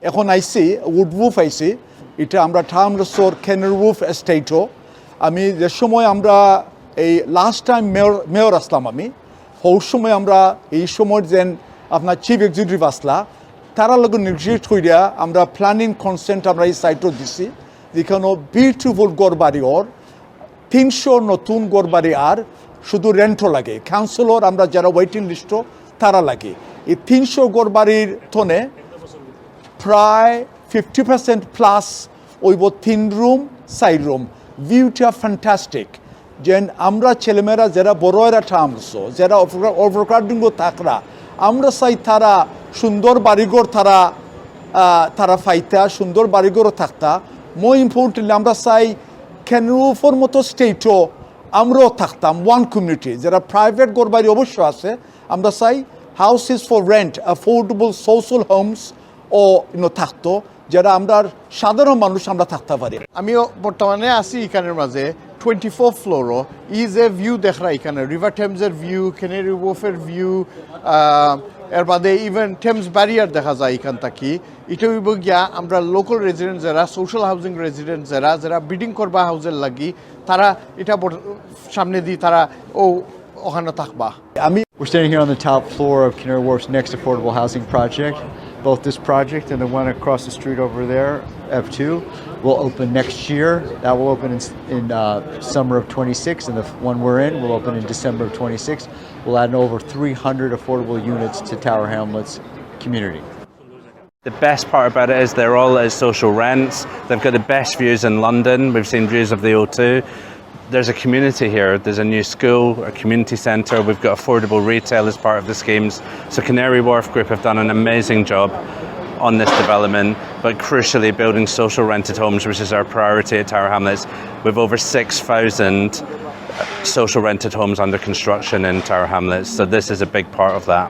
এখন আইসি উডউফ আইসি, এটা আমরা টার্মসোর ক্যানারি উফ এস্টেটও। আমি যে সময় আমরা এই লাস্ট টাইম মেয়র আসলাম আমি, ওই সময় আমরা এই সময় যেন আপনার চিফ এক্সিকিউটিভ আসলা, তারা লগে নির্দিষ্ট কইরা আমরা প্ল্যানিং কনসেন্ট আমরা এই সাইটও দিছি, যেখানে বিউটিফুল গড়বাড়ি ওর 300 নতুন গড়বাড়ি আর শুধু রেন্টও লাগে, কাউন্সিলর আমরা যারা ওয়েটিং লিস্টও তারা লাগে। এই 300 গড়বাড়ির থনে প্রায় 50% প্লাস ওইব 3 রুম 4 রুম, ভিউটা ফ্যান্টাস্টিক। যেন আমরা ছেলেমেয়েরা যারা বড়রা টার্মসো, যারা ওভারক্রাউডিংও থাকরা, আমরা চাই তারা সুন্দর বাড়িঘর তারা ফাইতা, সুন্দর বাড়িঘরও থাকতা। মোর ইম্পর্টেন্টলি আমরা চাই ক্যানারি মতো স্টেটও আমরাও থাকতাম ওয়ান কমিউনিটি। যারা প্রাইভেট ঘর বাড়ি অবশ্য আছে, আমরা চাই houses for rent, affordable social homes ও থাকতো, যারা আমরা সাধারণ মানুষ আমরা থাকতে পারি। আমিও বর্তমানে আছি এখানের মাঝে 24 ফ্লোরও ইজ এ ভিউ দেখরা এখানে রিভার টেমসের ভিউ, ক্যানারি ওয়ফের ভিউ, এর বাদে ইভেন টেমস ব্যারিয়ার দেখা যায় এখান থাকি। এটা হইব গিয়া আমরা লোকাল রেজিডেন্ট যারা, সোশ্যাল হাউজিং রেজিডেন্ট যারা বিডিং করবা হাউজের লাগি, তারা এটা সামনে দিয়ে তারা ওখানে থাকবা। We're standing here on the top floor of Canary Wharf's next affordable housing project. Both this project and the one across the street over there, F2, will open next year. That will open in summer of 26, and the one we're in will open in December of 26. We'll add over 300 affordable units to Tower Hamlets community. The best part about it is they're all at social rents. They've got the best views in London. We've seen views of the O2. There's a community here. There's a new school, a community centre. We've got affordable retail as part of the schemes. So Canary Wharf Group have done an amazing job on this development, but crucially building social rented homes, which is our priority at Tower Hamlets. We've over 6,000 social rented homes under construction in Tower Hamlets. So this is a big part of that.